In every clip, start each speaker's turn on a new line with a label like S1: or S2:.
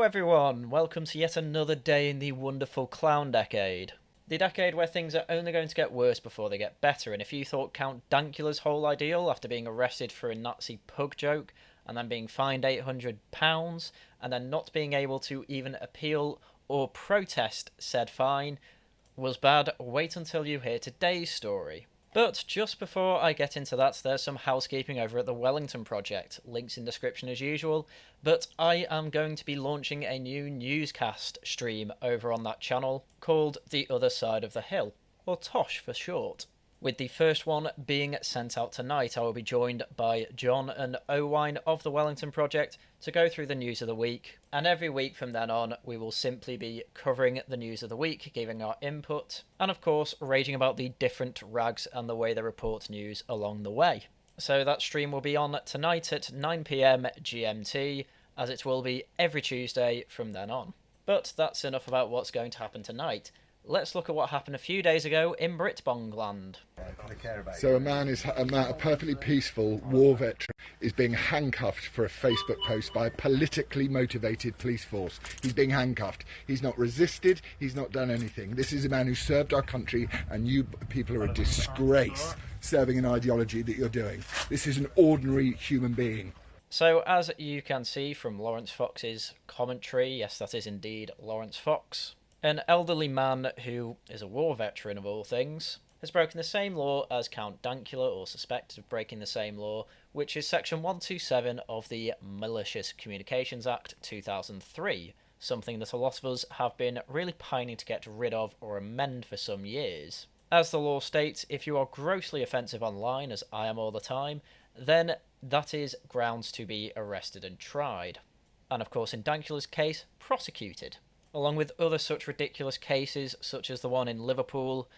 S1: everyone, welcome to yet another day in the wonderful clown decade. The decade where things are only going to get worse before they get better, and if you thought Count Dankula's whole ideal after being arrested for a Nazi pug joke, and then being fined £800, and then not being able to even appeal or protest said fine, was bad, wait until you hear today's story. But just before I get into that, there's some housekeeping over at the Wellington Project. Links in description as usual. But I am going to be launching a new newscast stream over on that channel called The Other Side of the Hill, or TOSH for short. With the first one being sent out tonight, I will be joined by John and Owain of the Wellington Project to go through the news of the week. And every week from then on, we will simply be covering the news of the week, giving our input, and of course, raging about the different rags and the way they report news along the way. So that stream will be on tonight at 9 PM GMT, as it will be every Tuesday from then on. But that's enough about what's going to happen tonight. Let's look at what happened a few days ago in Britbongland.
S2: So a perfectly peaceful war veteran is being handcuffed for a Facebook post by a politically motivated police force. He's being handcuffed. He's not resisted. He's not done anything. This is a man who served our country, and you people are a disgrace serving an ideology that you're doing. This is an ordinary human being.
S1: So, as you can see from Lawrence Fox's commentary, yes, that is indeed Lawrence Fox, an elderly man who is a war veteran of all things has broken the same law as Count Dankula, or suspected of breaking the same law, which is Section 127 of the Malicious Communications Act 2003, something that a lot of us have been really pining to get rid of or amend for some years. As the law states, if you are grossly offensive online, as I am all the time, then that is grounds to be arrested and tried. And of course, in Dankula's case, prosecuted. Along with other such ridiculous cases, such as the one in Liverpool,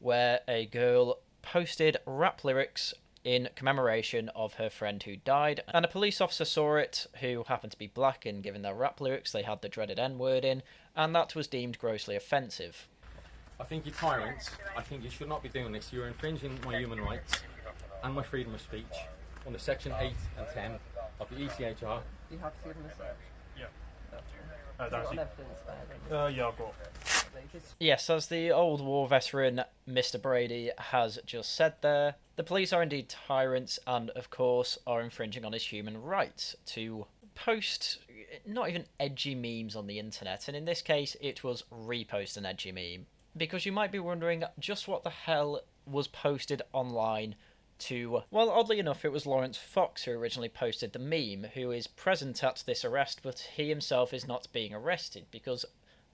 S1: where a girl posted rap lyrics in commemoration of her friend who died, and a police officer saw it, who happened to be black, and given their rap lyrics they had the dreaded N-word in, and that was deemed grossly offensive.
S3: I think you're tyrants. I think you should not be doing this. You're infringing my human rights and my freedom of speech under Section 8 and 10 of the ECHR.
S4: You have to give them a search.
S3: Yeah.
S4: Yeah, I've got.
S1: Yes, as the old war veteran Mr. Brady has just said there, the police are indeed tyrants and, of course, are infringing on his human rights to post not even edgy memes on the internet, and in this case it was repost an edgy meme. Because you might be wondering just what the hell was posted online to, well, oddly enough, it was Lawrence Fox who originally posted the meme, who is present at this arrest, but he himself is not being arrested, because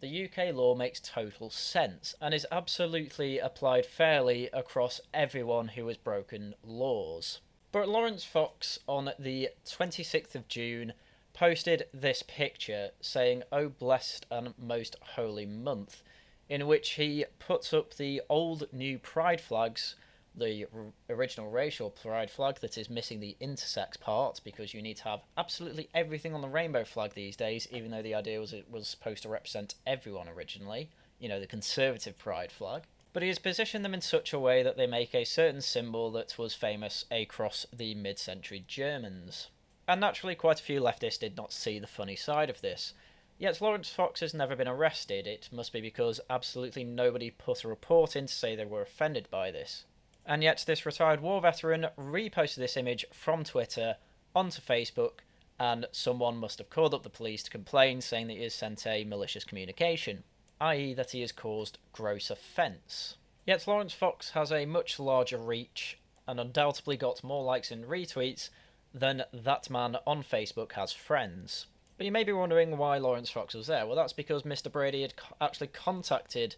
S1: the UK law makes total sense, and is absolutely applied fairly across everyone who has broken laws. But Lawrence Fox, on the 26th of June, posted this picture, saying, "Oh blessed and most holy month," in which he puts up the old new pride flags, the original racial pride flag that is missing the intersex part, because you need to have absolutely everything on the rainbow flag these days, even though the idea was it was supposed to represent everyone originally, you know, the conservative pride flag. But he has positioned them in such a way that they make a certain symbol that was famous across the mid-century Germans. And naturally quite a few leftists did not see the funny side of this. Yet Lawrence Fox has never been arrested. It must be because absolutely nobody put a report in to say they were offended by this. And yet this retired war veteran reposted this image from Twitter onto Facebook, and someone must have called up the police to complain, saying that he has sent a malicious communication, i.e. that he has caused gross offence. Yet Lawrence Fox has a much larger reach, and undoubtedly got more likes and retweets than that man on Facebook has friends. But you may be wondering why Lawrence Fox was there. Well, that's because Mr. Brady had actually contacted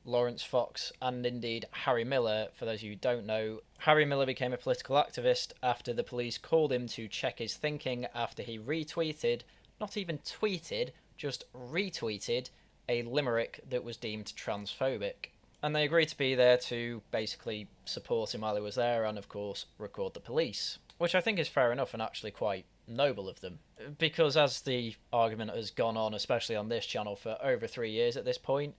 S1: Lawrence Fox and indeed Harry Miller. For those of you who don't know, Harry Miller became a political activist after the police called him to check his thinking after he retweeted, not even tweeted, just retweeted a limerick that was deemed transphobic. And they agreed to be there to basically support him while he was there and, of course, record the police. Which I think is fair enough and actually quite noble of them. Because as the argument has gone on, especially on this channel, for over 3 years at this point,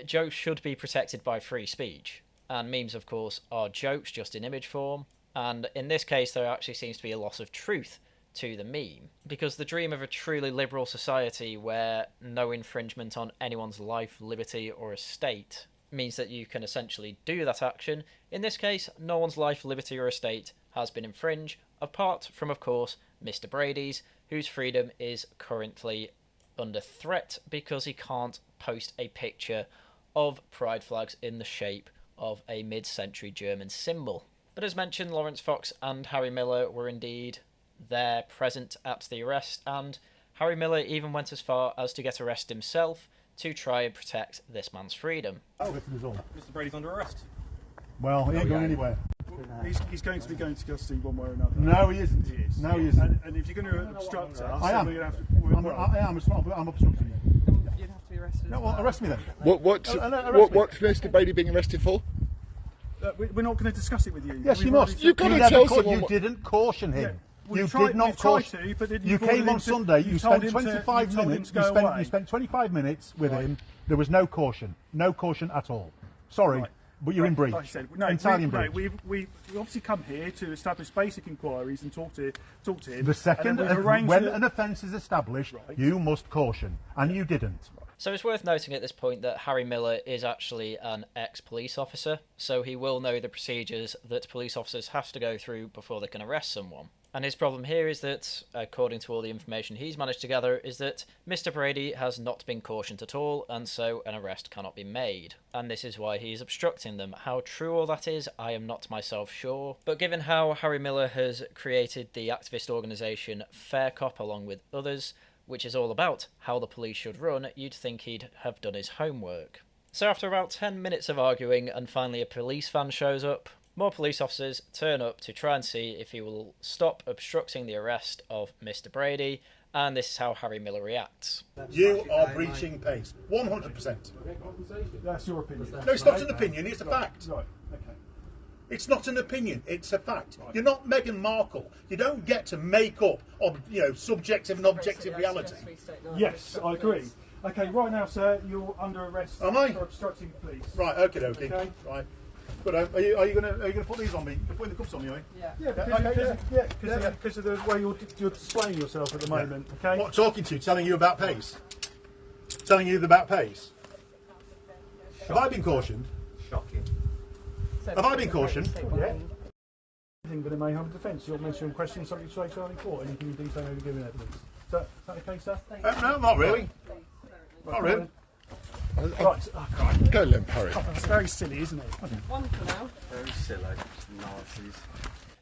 S1: jokes should be protected by free speech. And memes, of course, are jokes, just in image form. And in this case, there actually seems to be a loss of truth to the meme, because the dream of a truly liberal society where no infringement on anyone's life, liberty, or estate means that you can essentially do that action. In this case, no one's life, liberty, or estate has been infringed, apart from, of course, Mr. Brady's, whose freedom is currently under threat because he can't post a picture of pride flags in the shape of a mid-century German symbol. But as mentioned, Lawrence Fox and Harry Miller were indeed there present at the arrest, and Harry Miller even went as far as to get arrested himself to try and protect this man's freedom.
S5: Oh, Mr.
S3: Brady's under arrest.
S5: Well, he ain't going anywhere.
S6: He's going to be going to custody one way or another.
S5: No, he isn't.
S6: He is.
S5: No, he isn't.
S6: And if you're going to obstruct us,
S5: I am.
S6: then we're going to have to.
S5: I'm obstructing you.
S4: You'd have to be arrested.
S5: No, well, arrest me then.
S2: What's Mr. Brady being arrested for?
S6: We're not going to discuss it with you.
S5: Yes, you
S6: We've
S5: must.
S6: already-
S2: You've got to tell someone.
S5: You didn't caution him.
S6: We've
S5: You
S6: tried-
S5: did not
S6: we've tried
S5: caution.
S6: to, but then
S5: You
S6: you've ordered
S5: came
S6: him
S5: on
S6: to-
S5: Sunday.
S6: you've
S5: You
S6: told
S5: spent
S6: him to-
S5: 25
S6: you've told him
S5: minutes.
S6: to go away.
S5: You spent 25 minutes with him. There was no caution. No caution at all. Sorry,
S6: Right.
S5: but you're in breach.
S6: Like I said,
S5: Entirely in breach.
S6: we've obviously come here to establish basic inquiries and talk to him.
S5: The second,
S6: and then we've arranged
S5: when
S6: that-
S5: an offence is established,
S6: Right.
S5: you must caution, and you didn't.
S1: So it's worth noting at this point that Harry Miller is actually an ex-police officer, so he will know the procedures that police officers have to go through before they can arrest someone. And his problem here is that, according to all the information he's managed to gather, is that Mr. Brady has not been cautioned at all, and so an arrest cannot be made. And this is why he's obstructing them. How true all that is, I am not myself sure. But given how Harry Miller has created the activist organisation Fair Cop along with others, which is all about how the police should run, you'd think he'd have done his homework. So after about 10 minutes of arguing, and finally a police van shows up, more police officers turn up to try and see if he will stop obstructing the arrest of Mr. Brady, and this is how Harry Miller reacts.
S5: You are breaching pace. 100%.
S6: That's your opinion.
S5: No, it's not an opinion, it's a fact.
S6: Right. Okay.
S5: It's not an opinion, it's a fact. You're not Meghan Markle. You don't get to make up, subjective and objective reality.
S6: Yes, I agree. Okay, right now, sir, you're under arrest
S5: Am I?
S6: for obstructing the police.
S5: Right, okay.
S6: Okay.
S5: Right. Good. Are you going to put these on me? You're putting the cuffs on me, are you?
S4: Yeah.
S6: Because of the way you're displaying yourself at the moment. Okay.
S5: What, talking to you, telling you about pace? Telling you about pace? Have I been cautioned?
S3: Shocking.
S5: Have I been cautioned?
S6: Yeah. Anything but it may have a defence. You'll mention questions subject to trial in court. Anything you detail over given evidence. Is that okay, sir?
S5: No, not really. Not really.
S6: Right.
S2: Go, Limp, hurry.
S6: It's very silly, isn't it?
S4: One for now.
S3: Very silly. Nazis.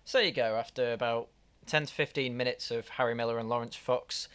S1: So there you go, after about 10 to 15 minutes of Harry Miller and Lawrence Fox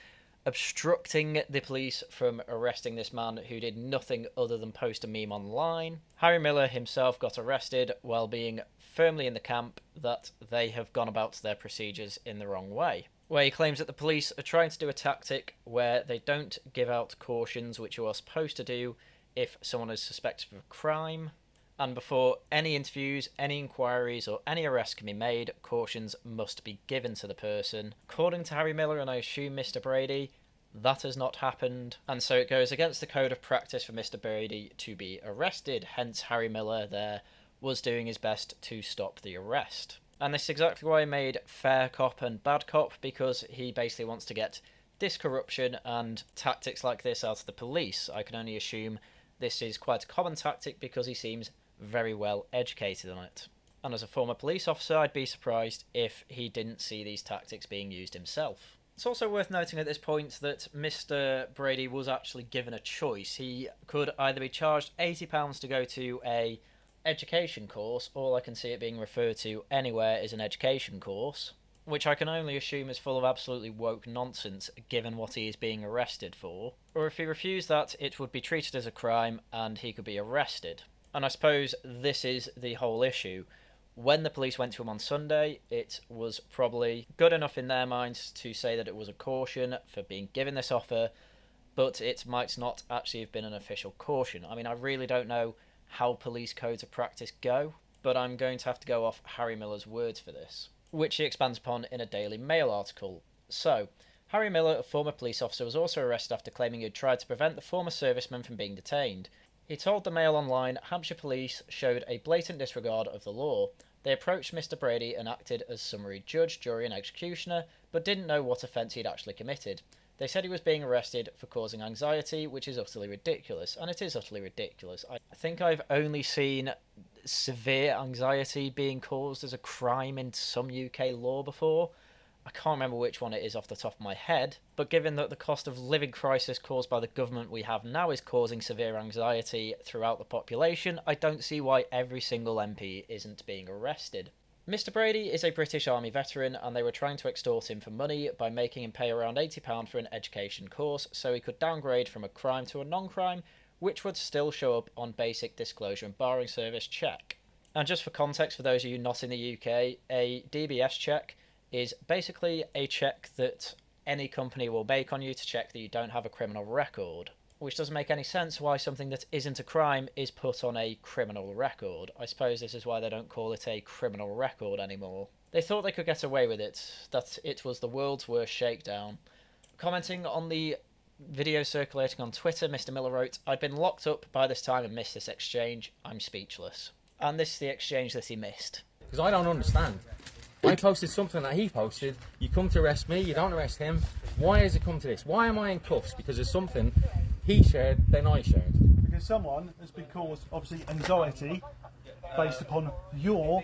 S1: obstructing the police from arresting this man who did nothing other than post a meme online, Harry Miller himself got arrested while being firmly in the camp that they have gone about their procedures in the wrong way, where he claims that the police are trying to do a tactic where they don't give out cautions, which you are supposed to do if someone is suspected of a crime, and before any interviews, any inquiries, or any arrests can be made, cautions must be given to the person. According to Harry Miller, and I assume Mr. Brady, that has not happened, and so it goes against the code of practice for Mr. Brady to be arrested, hence Harry Miller there was doing his best to stop the arrest. And this is exactly why he made Fair Cop and Bad Cop, because he basically wants to get this corruption and tactics like this out of the police. I can only assume this is quite a common tactic because he seems very well educated on it. And as a former police officer, I'd be surprised if he didn't see these tactics being used himself. It's also worth noting at this point that Mr. Brady was actually given a choice. He could either be charged £80 to go to a education course, all I can see it being referred to anywhere is an education course, which I can only assume is full of absolutely woke nonsense given what he is being arrested for, or if he refused that, it would be treated as a crime and he could be arrested. And I suppose this is the whole issue. When the police went to him on Sunday, it was probably good enough in their minds to say that it was a caution for being given this offer, but it might not actually have been an official caution. I mean, I really don't know how police codes of practice go, but I'm going to have to go off Harry Miller's words for this, which he expands upon in a Daily Mail article. So, Harry Miller, a former police officer, was also arrested after claiming he had tried to prevent the former serviceman from being detained. He told the Mail Online, Hampshire police showed a blatant disregard of the law. They approached Mr. Brady and acted as summary judge, jury and executioner, but didn't know what offence he'd actually committed. They said he was being arrested for causing anxiety, which is utterly ridiculous, and it is utterly ridiculous. I think I've only seen severe anxiety being caused as a crime in some UK law before. I can't remember which one it is off the top of my head, but given that the cost of living crisis caused by the government we have now is causing severe anxiety throughout the population, I don't see why every single MP isn't being arrested. Mr. Brady is a British Army veteran, and they were trying to extort him for money by making him pay around £80 for an education course so he could downgrade from a crime to a non-crime, which would still show up on basic disclosure and barring service check. And just for context, for those of you not in the UK, a DBS check is basically a check that any company will make on you to check that you don't have a criminal record. Which doesn't make any sense why something that isn't a crime is put on a criminal record. I suppose this is why they don't call it a criminal record anymore. They thought they could get away with it, that it was the world's worst shakedown. Commenting on the video circulating on Twitter, Mr. Miller wrote, "I'd been locked up by this time and missed this exchange. I'm speechless." And this is the exchange that he missed.
S3: Because I don't understand. I posted something that he posted, you come to arrest me, you don't arrest him. Why has it come to this? Why am I in cuffs? Because there's something he shared, then I shared.
S6: Because someone has been caused, obviously, anxiety based upon your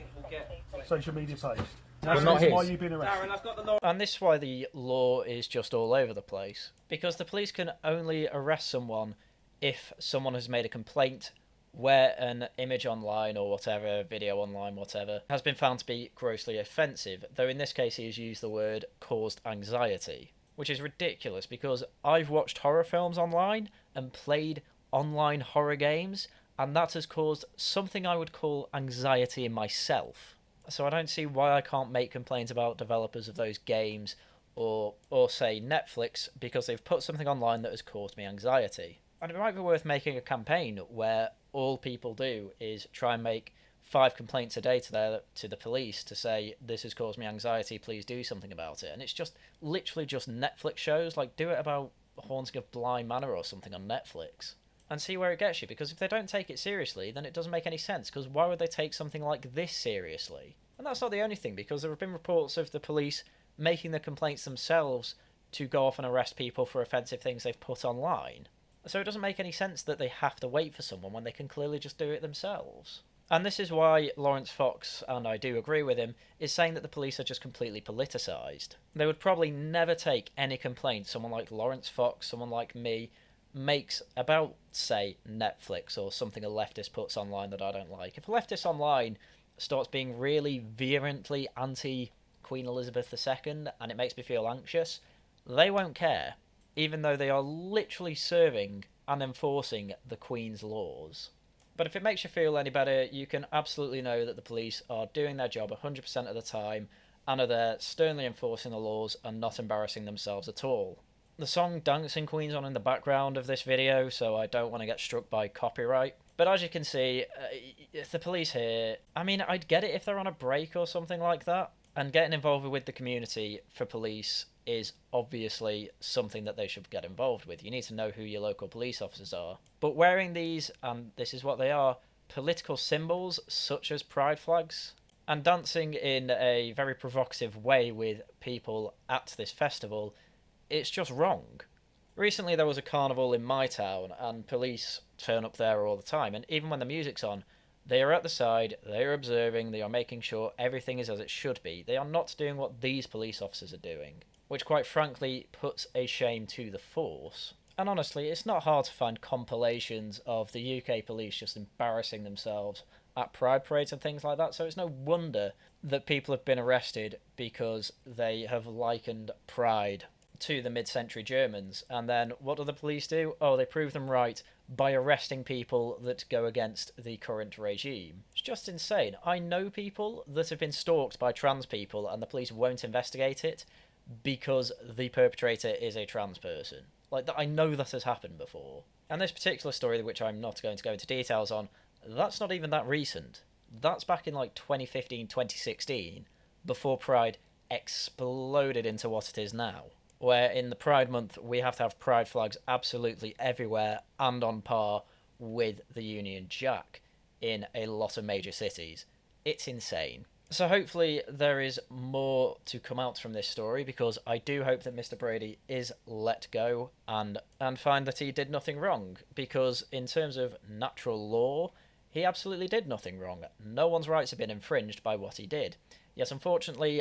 S6: social media page. That's the
S3: not
S6: reason why
S3: his.
S6: you've been arrested.
S1: And this is why the law is just all over the place. Because the police can only arrest someone if someone has made a complaint where an image online or whatever, video online, whatever, has been found to be grossly offensive, though in this case he has used the word caused anxiety, which is ridiculous because I've watched horror films online and played online horror games, and that has caused something I would call anxiety in myself. So I don't see why I can't make complaints about developers of those games or say Netflix because they've put something online that has caused me anxiety. And it might be worth making a campaign where all people do is try and make 5 complaints a day to the police to say, this has caused me anxiety, please do something about it. And it's just literally just Netflix shows, like do it about Haunting of Bly Manor or something on Netflix. And see where it gets you, because if they don't take it seriously, then it doesn't make any sense, because why would they take something like this seriously? And that's not the only thing, because there have been reports of the police making the complaints themselves to go off and arrest people for offensive things they've put online. So it doesn't make any sense that they have to wait for someone when they can clearly just do it themselves. And this is why Lawrence Fox, and I do agree with him, is saying that the police are just completely politicised. They would probably never take any complaint someone like Lawrence Fox, someone like me, makes about, say, Netflix or something a leftist puts online that I don't like. If a leftist online starts being really vehemently anti-Queen Elizabeth II and it makes me feel anxious, they won't care, even though they are literally serving and enforcing the Queen's laws. But if it makes you feel any better, you can absolutely know that the police are doing their job 100% of the time and are there sternly enforcing the laws and not embarrassing themselves at all. The song Dancing Queen's on in the background of this video, so I don't want to get struck by copyright. But as you can see, the police here, I mean, I'd get it if they're on a break or something like that. And getting involved with the community for police is obviously something that they should get involved with. You need to know who your local police officers are. But wearing these, and this is what they are, political symbols such as pride flags, and dancing in a very provocative way with people at this festival, it's just wrong. Recently there was a carnival in my town, and police turn up there all the time, and even when the music's on, they are at the side, they are observing, they are making sure everything is as it should be. They are not doing what these police officers are doing, which quite frankly puts a shame to the force. And honestly, it's not hard to find compilations of the UK police just embarrassing themselves at pride parades and things like that, so it's no wonder that people have been arrested because they have likened pride to the mid-century Germans. And then what do the police do? Oh, they prove them right by arresting people that go against the current regime. It's just insane. I know people that have been stalked by trans people and the police won't investigate it because the perpetrator is a trans person. Like, I know that has happened before. And this particular story, which I'm not going to go into details on, that's not even that recent. That's back in like 2015, 2016, before Pride exploded into what it is now. Where in the Pride Month we have to have pride flags absolutely everywhere and on par with the Union Jack in a lot of major cities. It's insane. So hopefully there is more to come out from this story, because I do hope that Mr. Brady is let go and find that he did nothing wrong, because in terms of natural law, he absolutely did nothing wrong. No one's rights have been infringed by what he did. Yet unfortunately,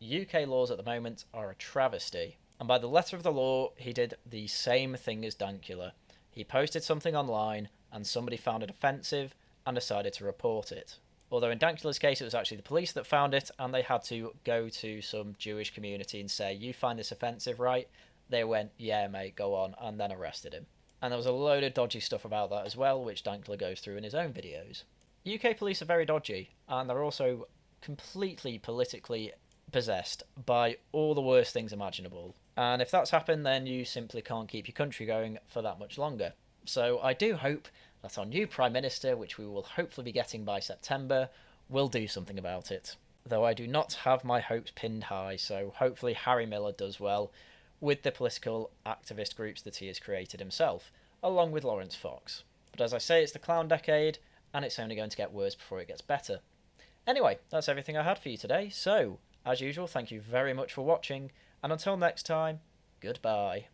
S1: UK laws at the moment are a travesty. And by the letter of the law, he did the same thing as Dankula. He posted something online and somebody found it offensive and decided to report it. Although in Dankula's case, it was actually the police that found it, and they had to go to some Jewish community and say, "You find this offensive, right?" They went, "Yeah, mate, go on," and then arrested him. And there was a load of dodgy stuff about that as well, which Dankula goes through in his own videos. UK police are very dodgy, and they're also completely politically possessed by all the worst things imaginable. And if that's happened, then you simply can't keep your country going for that much longer. So I do hope that our new Prime Minister, which we will hopefully be getting by September, will do something about it. Though I do not have my hopes pinned high, so hopefully Harry Miller does well with the political activist groups that he has created himself, along with Lawrence Fox. But as I say, it's the clown decade, and it's only going to get worse before it gets better. Anyway, that's everything I had for you today, so, as usual, thank you very much for watching, and until next time, goodbye.